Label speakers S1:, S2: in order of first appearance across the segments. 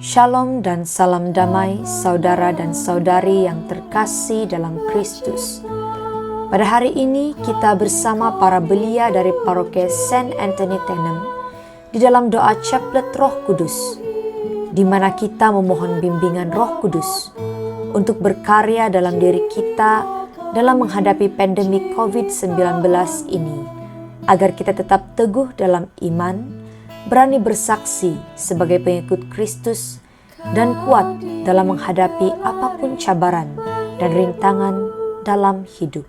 S1: Shalom dan salam damai saudara dan saudari yang terkasih dalam Kristus. Pada hari ini kita bersama para belia dari Paroki Saint Anthony Tenem di dalam doa Chaplet Roh Kudus, di mana kita memohon bimbingan Roh Kudus untuk berkarya dalam diri kita dalam menghadapi pandemi COVID-19 ini, agar kita tetap teguh dalam iman, berani bersaksi sebagai pengikut Kristus, dan kuat dalam menghadapi apapun cabaran dan rintangan dalam hidup.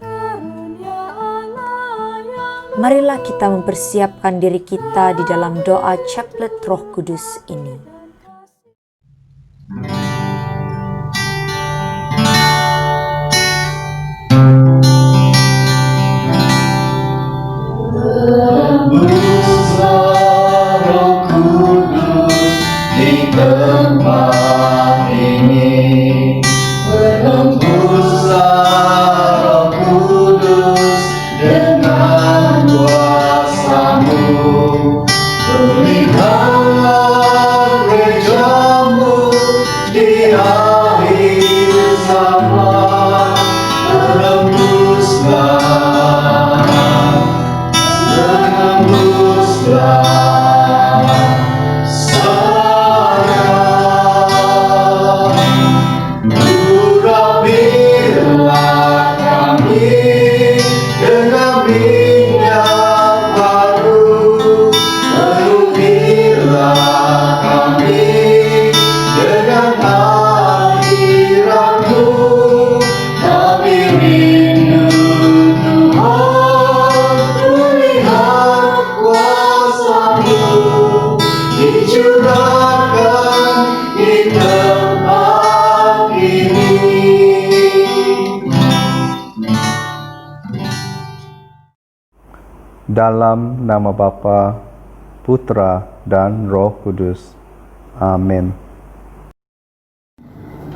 S1: Marilah kita mempersiapkan diri kita di dalam doa Chaplet Roh Kudus ini.
S2: Tempat ini berhembuslah Roh Kudus dengan kuasa-Mu. Pulihkanlah gereja-Mu di akhir zaman. Berhembuslah, berhembuslah.
S3: Dalam nama Bapa, Putra, dan Roh Kudus. Amin.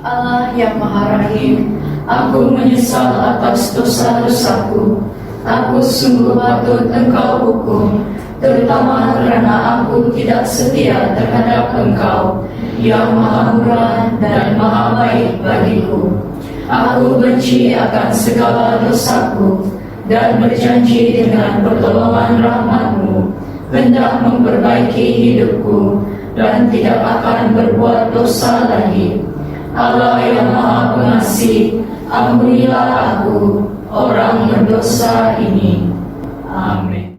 S4: Allah yang Maha Rahim, aku menyesal atas dosa-dosaku. Aku sungguh patut Engkau hukum, terutama karena aku tidak setia terhadap Engkau, yang Maha Murah dan Maha Baik bagiku. Aku benci akan segala dosaku, dan berjanji dengan pertolongan rahmat-Mu hendak memperbaiki hidupku dan tidak akan berbuat dosa lagi. Allah yang Maha Pengasih, ampunilah aku, orang berdosa ini. Amin.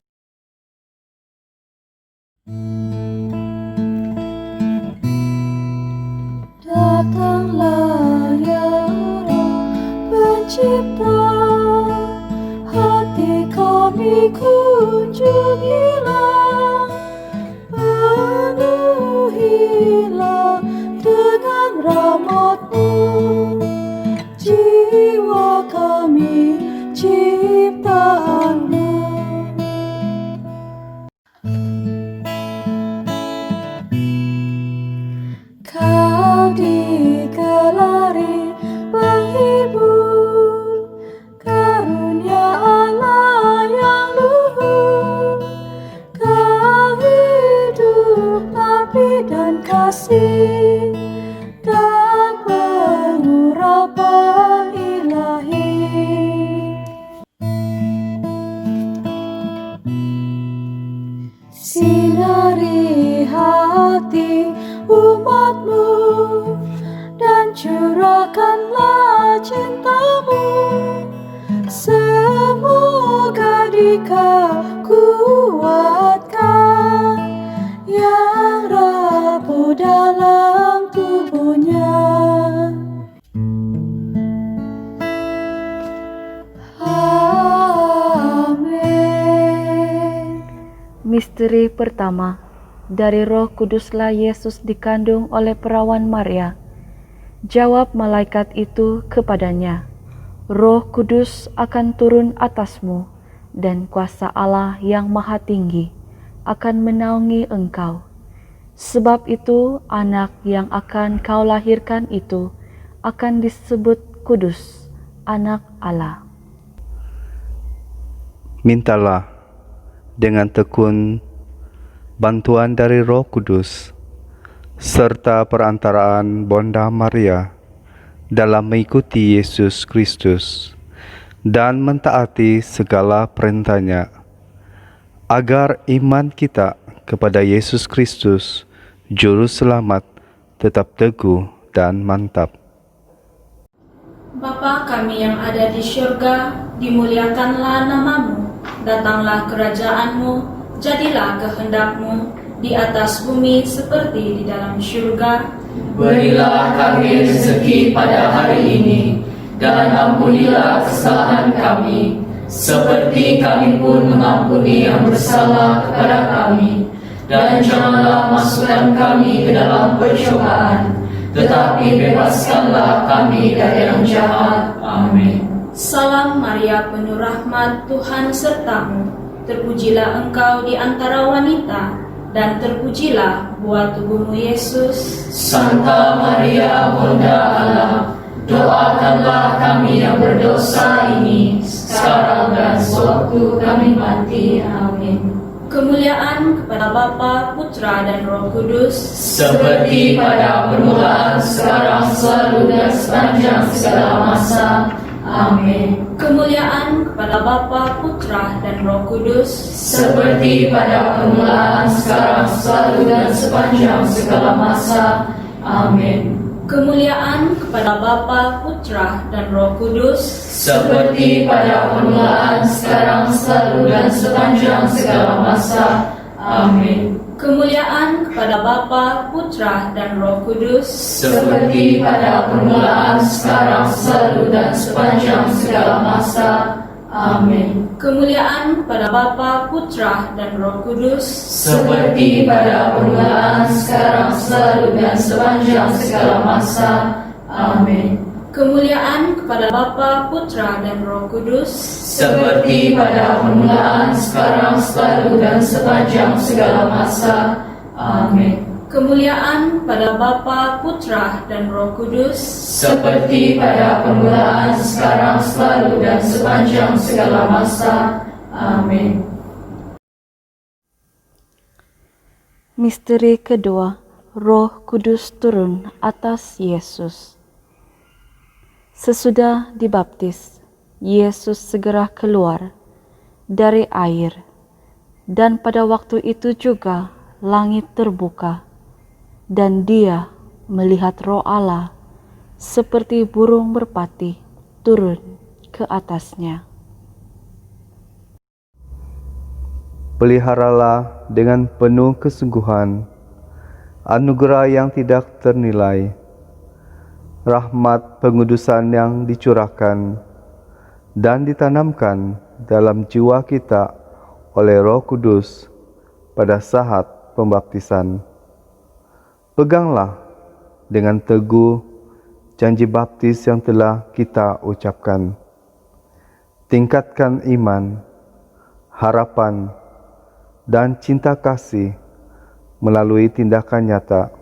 S5: Datanglah ya Roh Pencipta, hati kami kunjungilah, penuhilah dengan rahmat-Mu jiwa kami ciptaan-Mu. Kau digelari penghibur, karunia Allah yang luhur. Kau hidup, api dan kasih, dan pengurapan ilahi. Sinari hati umat-Mu dan curahkanlah cinta-Mu. Semoga Dikau kuatkan yang rapuh dalam tubuhnya. Amin.
S6: Misteri pertama, dari Roh Kuduslah Yesus dikandung oleh perawan Maria. Jawab malaikat itu kepadanya, Roh Kudus akan turun atasmu, dan kuasa Allah yang Maha Tinggi akan menaungi engkau. Sebab itu anak yang akan kau lahirkan itu akan disebut kudus, anak Allah.
S3: Mintalah dengan tekun bantuan dari Roh Kudus, serta perantaraan Bonda Maria dalam mengikuti Yesus Kristus dan mentaati segala perintahnya, agar iman kita kepada Yesus Kristus, Juru Selamat, tetap teguh dan mantap.
S4: Bapa kami yang ada di syurga, dimuliakanlah namamu, datanglah kerajaanmu, jadilah kehendak-Mu di atas bumi seperti di dalam syurga.
S7: Berilah kami rezeki pada hari ini, dan ampunilah kesalahan kami, seperti kami pun mengampuni yang bersalah kepada kami. Dan janganlah masukkan kami ke dalam pencobaan, tetapi bebaskanlah kami dari yang jahat. Amin.
S4: Salam Maria, penuh rahmat, Tuhan sertamu. Terpujilah engkau di antara wanita, dan terpujilah buah tubuhmu Yesus.
S7: Santa Maria, Bunda Allah, doakanlah kami yang berdosa ini, sekarang dan sewaktu kami mati. Amin.
S4: Kemuliaan kepada Bapa, Putra, dan Roh Kudus,
S7: Seperti pada permulaan, sekarang, selalu, dan sepanjang segala masa. Amin.
S4: kemuliaan kepada Bapa, Putra, dan Roh Kudus,
S7: Seperti pada permulaan, sekarang, selalu, dan sepanjang segala masa. Amin.
S4: kemuliaan kepada Bapa, Putra, dan Roh Kudus,
S7: Seperti pada permulaan, sekarang, selalu, dan sepanjang segala masa. Amin.
S4: kemuliaan kepada Bapa, Putra, dan Roh Kudus,
S7: Seperti pada permulaan, sekarang, selalu, dan sepanjang segala masa. Amin.
S4: kemuliaan kepada Bapa, Putra, dan Roh Kudus,
S7: Seperti pada permulaan, sekarang, selalu, dan sepanjang segala masa. Amin.
S4: kemuliaan kepada Bapa, Putra, dan Roh Kudus,
S7: Seperti pada permulaan, sekarang, selalu, dan sepanjang segala masa. Amin.
S4: kemuliaan kepada Bapa, Putra, dan Roh Kudus,
S7: Seperti pada permulaan, sekarang, selalu, dan sepanjang segala masa. Amin.
S6: Misteri kedua, Roh Kudus turun atas Yesus. Sesudah dibaptis, Yesus segera keluar dari air, dan pada waktu itu juga langit terbuka, dan Dia melihat Roh Allah seperti burung merpati turun ke atasnya.
S3: Peliharalah dengan penuh kesungguhan anugerah yang tidak ternilai, rahmat pengudusan yang dicurahkan dan ditanamkan dalam jiwa kita oleh Roh Kudus pada saat pembaptisan. Peganglah dengan teguh janji baptis yang telah kita ucapkan. Tingkatkan iman, harapan, dan cinta kasih melalui tindakan nyata,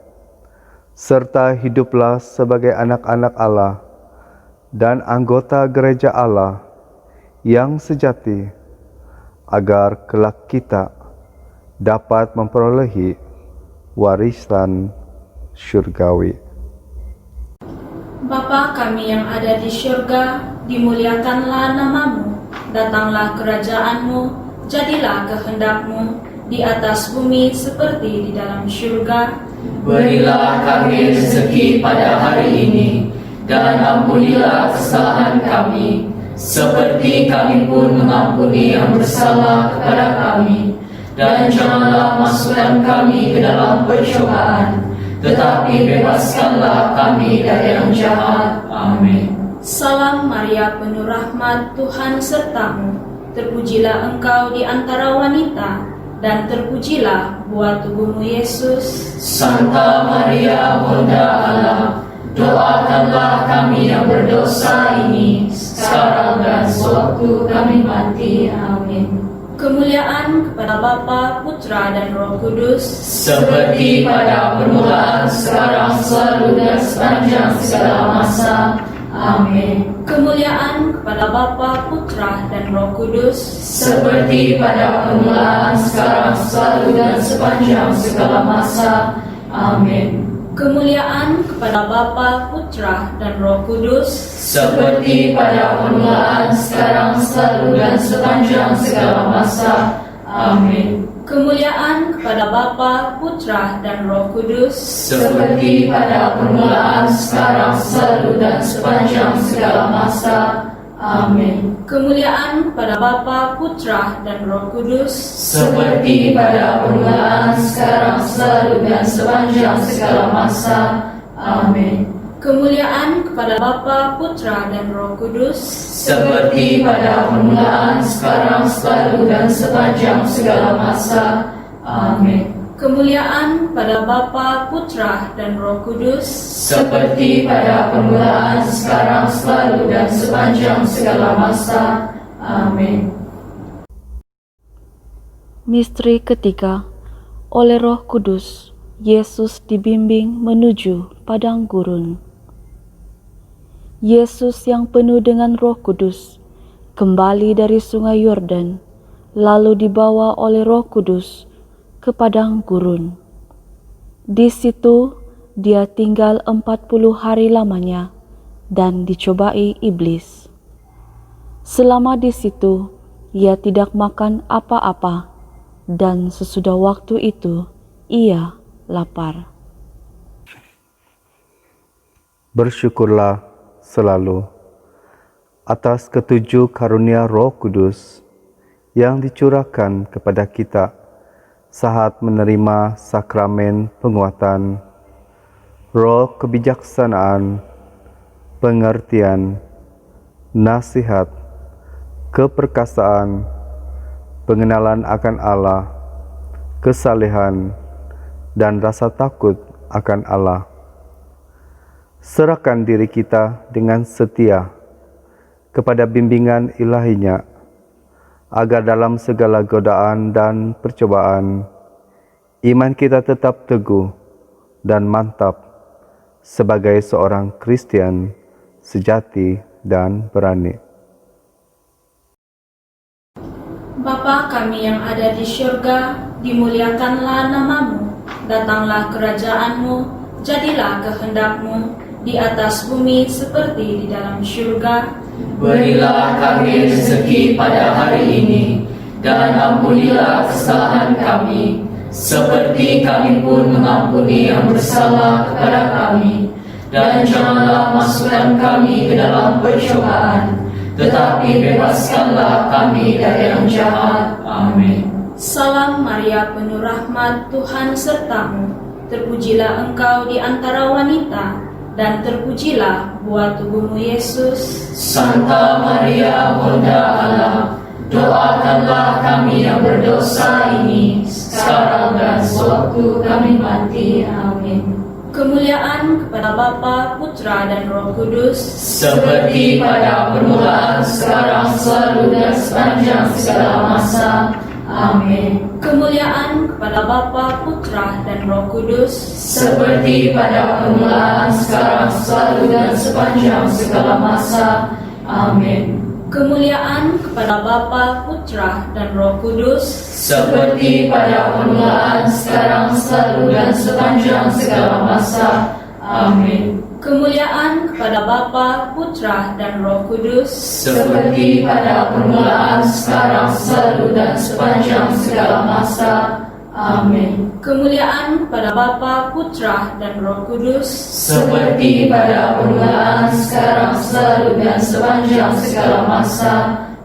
S3: serta hiduplah sebagai anak-anak Allah dan anggota gereja Allah yang sejati, agar kelak kita dapat memperolehi warisan syurgawi.
S4: Bapa kami yang ada di syurga, dimuliakanlah namamu, datanglah kerajaanmu, jadilah kehendak-Mu di atas bumi seperti di dalam syurga.
S7: Berilah kami rezeki pada hari ini, dan ampunilah kesalahan kami, seperti kami pun mengampuni yang bersalah kepada kami. Dan janganlah masukkan kami ke dalam pencobaan, tetapi bebaskanlah kami dari yang jahat. Amin.
S4: Salam Maria, penuh rahmat, Tuhan sertamu. Terpujilah engkau di antara wanita, dan terpujilah buah tubuhmu Yesus.
S7: Santa Maria, Bunda Allah, doakanlah kami yang berdosa ini, sekarang dan sewaktu kami mati. Amin.
S4: Kemuliaan kepada Bapa, Putra, dan Roh Kudus,
S7: Seperti pada permulaan, sekarang, selalu, dan sepanjang segala masa. Amin.
S4: kemuliaan kepada Bapa, Putra, dan Roh Kudus,
S7: Seperti pada permulaan, sekarang, selalu, dan sepanjang segala masa. Amin.
S4: Kemuliaan kepada Bapa, Putra, dan Roh Kudus,
S7: Seperti pada permulaan, sekarang, selalu, dan sepanjang segala masa. Amin.
S4: kemuliaan kepada Bapa, Putra, dan Roh Kudus,
S7: Seperti pada permulaan, sekarang, selalu, dan sepanjang segala masa. Amin.
S4: kemuliaan kepada Bapa, Putra, dan Roh Kudus,
S7: Seperti pada permulaan, sekarang, selalu, dan sepanjang segala masa. Amin.
S4: kemuliaan kepada Bapa, Putra, dan Roh Kudus,
S7: Seperti pada permulaan, sekarang, selalu, dan sepanjang segala masa. Amin.
S4: kemuliaan pada Bapa, Putra, dan Roh Kudus,
S7: Seperti pada permulaan, sekarang, selalu, dan sepanjang segala masa. Amin.
S6: Misteri ketiga, oleh Roh Kudus, Yesus dibimbing menuju padang gurun. Yesus yang penuh dengan Roh Kudus kembali dari Sungai Yordan, lalu dibawa oleh Roh Kudus ke padang gurun. Di situ dia tinggal 40 hari lamanya dan dicobai iblis. Selama di situ ia tidak makan apa-apa, dan sesudah waktu itu ia lapar.
S3: Bersyukurlah selalu atas ketujuh karunia Roh Kudus yang dicurahkan kepada kita saat menerima sakramen penguatan, roh kebijaksanaan, pengertian, nasihat, keperkasaan, pengenalan akan Allah, kesalehan, dan rasa takut akan Allah. Serahkan diri kita dengan setia kepada bimbingan ilahinya, agar dalam segala godaan dan percobaan, iman kita tetap teguh dan mantap sebagai seorang Kristen sejati dan berani.
S4: Bapa kami yang ada di syurga, dimuliakanlah namamu, datanglah kerajaanmu, jadilah kehendakmu, di atas bumi seperti di dalam syurga.
S7: Berilah kami rezeki pada hari ini, dan ampunilah kesalahan kami, seperti kami pun mengampuni yang bersalah kepada kami. Dan janganlah masukkan kami ke dalam percobaan, tetapi bebaskanlah kami dari yang jahat. Amin.
S4: Salam Maria, penuh rahmat, Tuhan sertamu. Terpujilah engkau di antara wanita, dan terpujilah buah tubuhmu Yesus.
S7: Santa Maria, Bunda Allah, doakanlah kami yang berdosa ini, sekarang dan sewaktu kami mati. Amin.
S4: Kemuliaan kepada Bapa, Putra, dan Roh Kudus,
S7: Seperti pada permulaan, sekarang, selalu, dan sepanjang segala masa. Amin.
S4: kemuliaan kepada Bapa, Putra, dan Roh Kudus,
S7: Seperti pada permulaan, sekarang, selalu, dan sepanjang segala masa. Amin.
S4: kemuliaan kepada Bapa, Putra, dan Roh Kudus,
S7: Seperti pada permulaan, sekarang, selalu, dan sepanjang segala masa. Amin.
S4: kemuliaan kepada Bapa, Putra, dan Roh Kudus,
S7: Seperti pada permulaan, sekarang, selalu, dan sepanjang segala masa. Amin.
S4: kemuliaan kepada Bapa, Putra, dan Roh Kudus,
S7: Seperti pada permulaan, sekarang, selalu, dan sepanjang segala masa.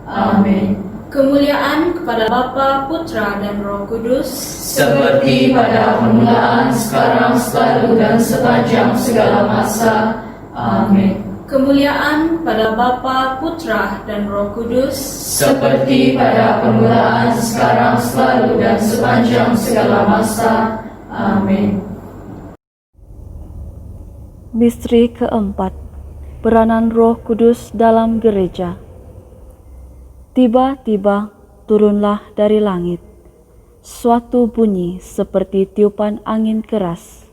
S7: Amin.
S4: kemuliaan kepada Bapa, Putra, dan Roh Kudus,
S7: Seperti pada permulaan, sekarang, selalu, dan sepanjang segala masa. Amin.
S4: kemuliaan kepada Bapa, Putra, dan Roh Kudus,
S7: Seperti pada permulaan, sekarang, selalu, dan sepanjang segala masa. Amin.
S6: Misteri keempat, peranan Roh Kudus dalam gereja. Tiba-tiba turunlah dari langit suatu bunyi seperti tiupan angin keras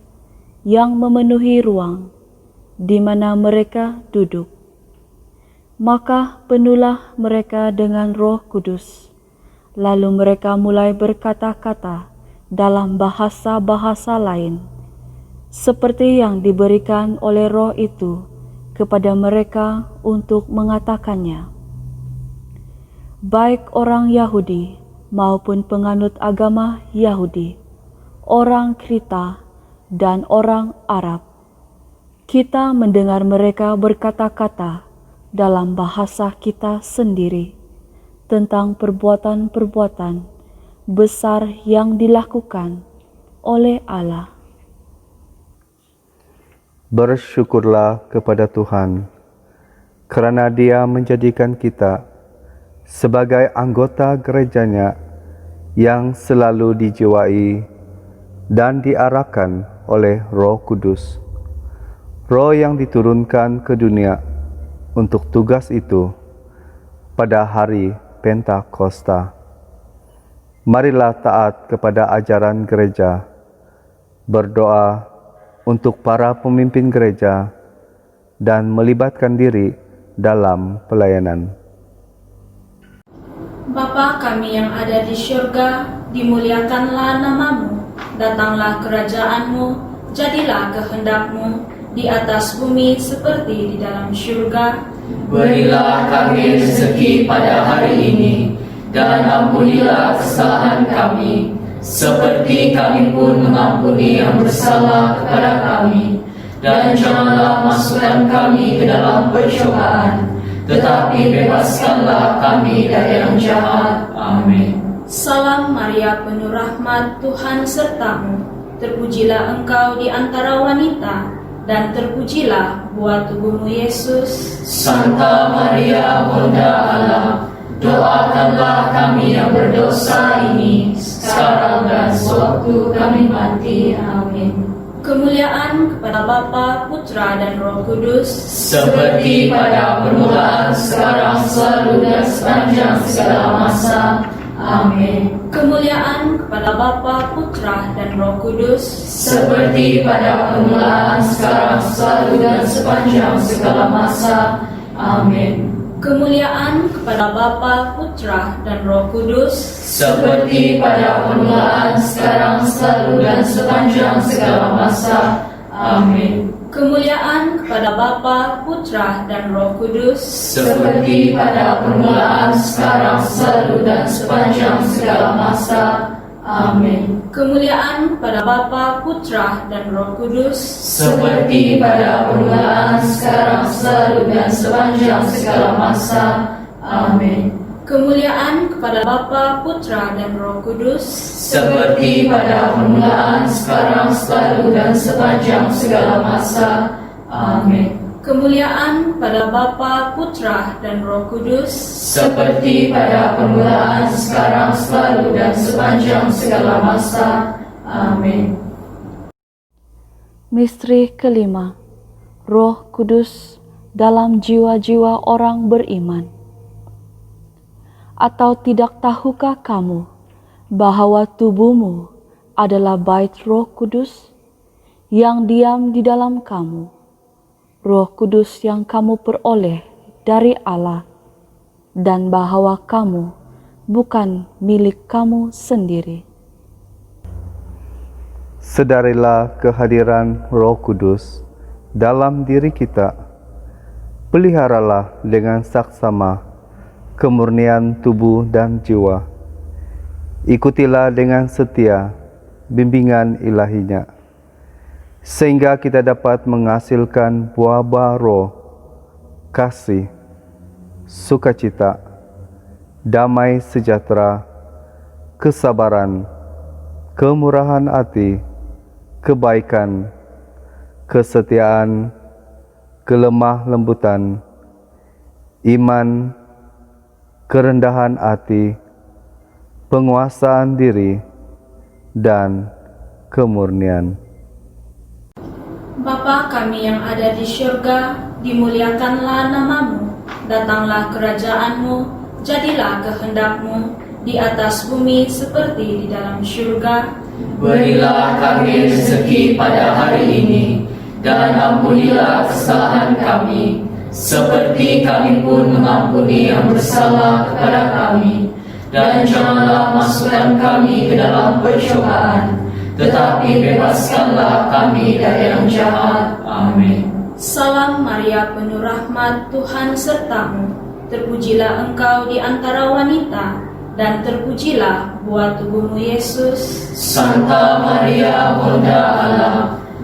S6: yang memenuhi ruang di mana mereka duduk. Maka penuhlah mereka dengan Roh Kudus. Lalu mereka mulai berkata-kata dalam bahasa-bahasa lain seperti yang diberikan oleh Roh itu kepada mereka untuk mengatakannya. Baik orang Yahudi maupun penganut agama Yahudi, orang Kreta dan orang Arab, kita mendengar mereka berkata-kata dalam bahasa kita sendiri tentang perbuatan-perbuatan besar yang dilakukan oleh Allah.
S3: Bersyukurlah kepada Tuhan, kerana Dia menjadikan kita sebagai anggota gerejanya yang selalu dijiwai dan diarahkan oleh Roh Kudus. Roh yang diturunkan ke dunia untuk tugas itu pada hari Pentakosta. Marilah taat kepada ajaran gereja, berdoa untuk para pemimpin gereja, dan melibatkan diri dalam pelayanan.
S4: Bapa kami yang ada di syurga, dimuliakanlah namamu, datanglah kerajaanmu, jadilah kehendakmu, di atas bumi seperti di dalam syurga.
S7: Berilah kami rezeki pada hari ini, dan ampunilah kesalahan kami, seperti kami pun mengampuni yang bersalah kepada kami. Dan janganlah masukkan kami ke dalam percobaan, tetapi bebaskanlah kami dari yang jahat. Amin.
S4: Salam Maria, penuh rahmat, Tuhan sertamu. Terpujilah engkau di antara wanita, dan terpujilah buah tubuhmu Yesus.
S7: Santa Maria, Bunda Allah, doakanlah kami yang berdosa ini, sekarang dan sewaktu kami mati. Amin.
S4: Kemuliaan kepada Bapa, Putra, dan Roh Kudus,
S7: Seperti pada permulaan, sekarang, selalu, dan sepanjang segala masa. Amin.
S4: kemuliaan kepada Bapa, Putra, dan Roh Kudus,
S7: Seperti pada permulaan, sekarang, selalu, dan sepanjang segala masa. Amin.
S4: kemuliaan kepada Bapa, Putra, dan Roh Kudus,
S7: Seperti pada permulaan, sekarang, selalu, dan sepanjang segala masa. Amin.
S4: kemuliaan kepada Bapa, Putra, dan Roh Kudus,
S7: Seperti pada permulaan, sekarang, selalu, dan sepanjang segala masa. Amin.
S4: kemuliaan kepada Bapa, Putra, dan Roh Kudus,
S7: Seperti pada permulaan, sekarang, selalu, dan sepanjang segala masa. Amin.
S4: kemuliaan kepada Bapa, Putra, dan Roh Kudus,
S7: Seperti pada permulaan, sekarang, selalu, dan sepanjang segala masa. Amin.
S4: kemuliaan pada Bapa, Putra, dan Roh Kudus,
S7: Seperti pada permulaan, sekarang, selalu, dan sepanjang segala masa. Amin.
S6: Misteri kelima, Roh Kudus dalam jiwa-jiwa orang beriman. Atau tidak tahukah kamu bahwa tubuhmu adalah bait Roh Kudus yang diam di dalam kamu, Roh Kudus yang kamu peroleh dari Allah, dan bahwa kamu bukan milik kamu sendiri.
S3: Sedarilah kehadiran Roh Kudus dalam diri kita. Peliharalah dengan saksama kemurnian tubuh dan jiwa. Ikutilah dengan setia bimbingan ilahinya, sehingga kita dapat menghasilkan buah-buah roh, kasih, sukacita, damai sejahtera, kesabaran, kemurahan hati, kebaikan, kesetiaan, kelemah lembutan, iman, kerendahan hati, penguasaan diri, dan kemurnian.
S4: Bapa kami yang ada di syurga, dimuliakanlah namamu, datanglah kerajaanmu, jadilah kehendakmu, di atas bumi seperti di dalam syurga.
S7: Berilah kami rezeki pada hari ini, dan ampunilah kesalahan kami, seperti kami pun mengampuni yang bersalah kepada kami. Dan janganlah masukkan kami ke dalam percobaan, tetapi bebaskanlah kami dari yang jahat. Amin.
S4: Salam Maria, penuh rahmat, Tuhan sertamu. Terpujilah engkau di antara wanita, dan terpujilah buah tubuhmu Yesus.
S7: Santa Maria, Bunda Allah,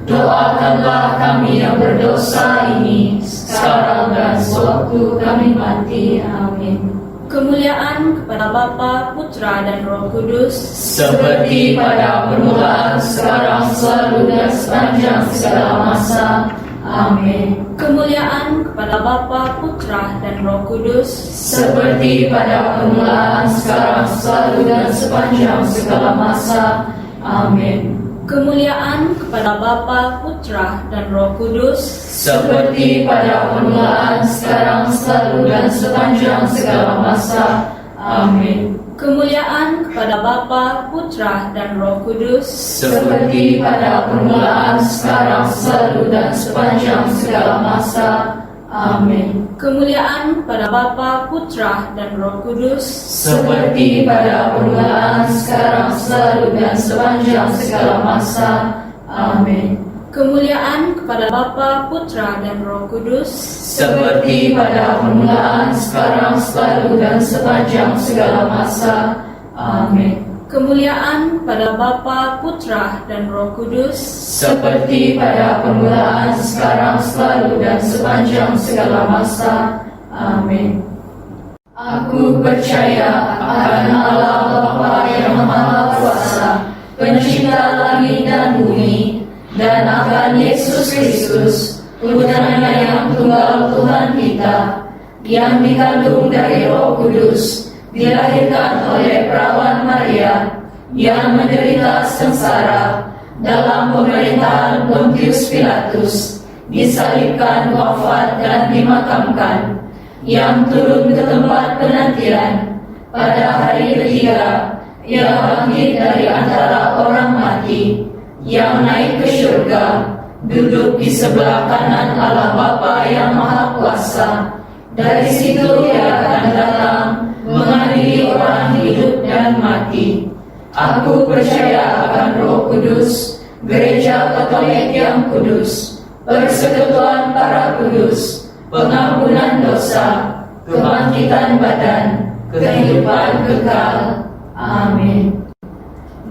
S7: doakanlah kami yang berdosa ini, sekarang dan sewaktu kami mati. Amin.
S4: Kemuliaan kepada Bapa, Putra, dan Roh Kudus,
S7: Seperti pada permulaan, sekarang, selalu, dan sepanjang segala masa. Amin.
S4: kemuliaan kepada Bapa, Putra, dan Roh Kudus,
S7: Seperti pada permulaan, sekarang, selalu, dan sepanjang segala masa. Amin.
S4: kemuliaan kepada Bapa, Putra, dan Roh Kudus,
S7: Seperti pada permulaan, sekarang, selalu, dan sepanjang segala masa. Amin.
S4: kemuliaan kepada Bapa, Putra, dan Roh Kudus,
S7: Seperti pada permulaan, sekarang, selalu, dan sepanjang segala masa. Amin.
S4: kemuliaan kepada Bapa, Putra, dan Roh Kudus,
S7: Seperti pada permulaan, sekarang, selalu, dan sepanjang segala masa. Amin.
S4: kemuliaan kepada Bapa, Putra, dan Roh Kudus,
S7: Seperti pada permulaan, sekarang, selalu, dan sepanjang segala masa. Amin.
S4: kemuliaan pada Bapa, Putra, dan Roh Kudus,
S7: Seperti pada permulaan, sekarang, selalu, dan sepanjang segala masa. Amin. Aku percaya akan Allah Bapa yang Maha Kuasa, Pencipta langit dan bumi, dan akan Yesus Kristus, Putranya yang tunggal Tuhan kita, yang dikandung dari Roh Kudus, dilahirkan oleh perawan Maria, yang menderita sengsara dalam pemerintahan Pontius Pilatus, disalibkan, wafat, dan dimakamkan, yang turun ke tempat penantian. Pada hari ketiga, ia bangkit dari antara orang mati, yang naik ke surga, duduk di sebelah kanan Allah Bapa yang Maha Kuasa. Dari situ ia akan datang mengadili orang hidup dan mati. Aku percaya akan Roh Kudus, Gereja Katolik yang kudus, persekutuan para kudus, pengampunan dosa, kebangkitan badan, kehidupan kekal. Amin.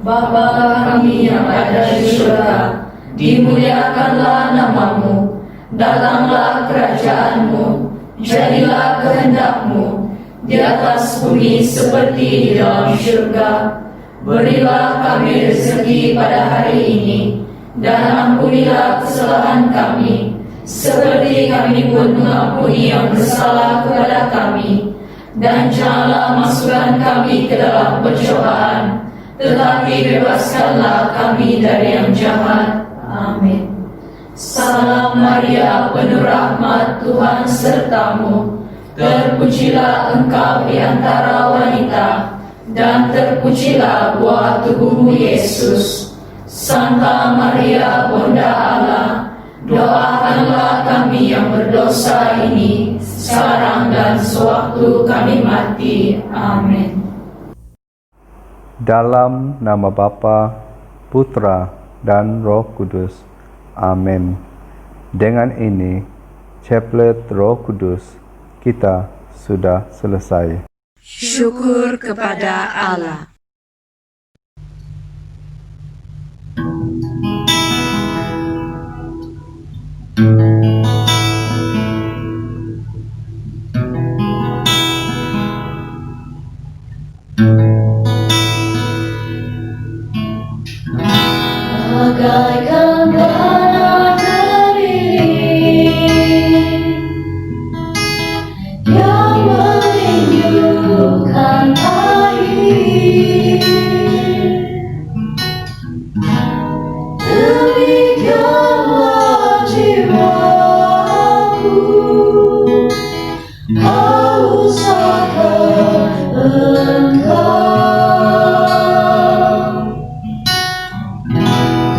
S7: Bapa kami yang ada di surga, dimuliakanlah namamu, datanglah kerajaanmu, jadilah kehendak-Mu di atas bumi seperti di dalam surga. Berilah kami rezeki pada hari ini, dan ampunilah kesalahan kami, seperti kami pun mengampuni yang bersalah kepada kami. Dan janganlah masukkan kami ke dalam pencobaan, tetapi bebaskanlah kami dari yang jahat. Amin. Salam Maria, penuh rahmat, Tuhan sertamu. Terpujilah engkau di antara wanita, dan terpujilah buah tubuhmu Yesus. Santa Maria, Bunda Allah, doakanlah kami yang berdosa ini, sekarang dan sewaktu kami mati. Amin.
S3: Dalam nama Bapa, Putra, dan Roh Kudus. Amin. Dengan ini, Chaplet Roh Kudus kita sudah selesai.
S5: Syukur kepada Allah. Bagaikan tanah kering yang merindukan air, demikianlah jiwaku haus akan Engkau.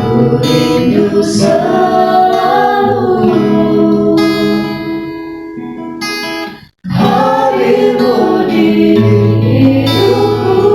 S5: Ku rindu selalu hadirmu di hidupku.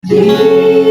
S2: di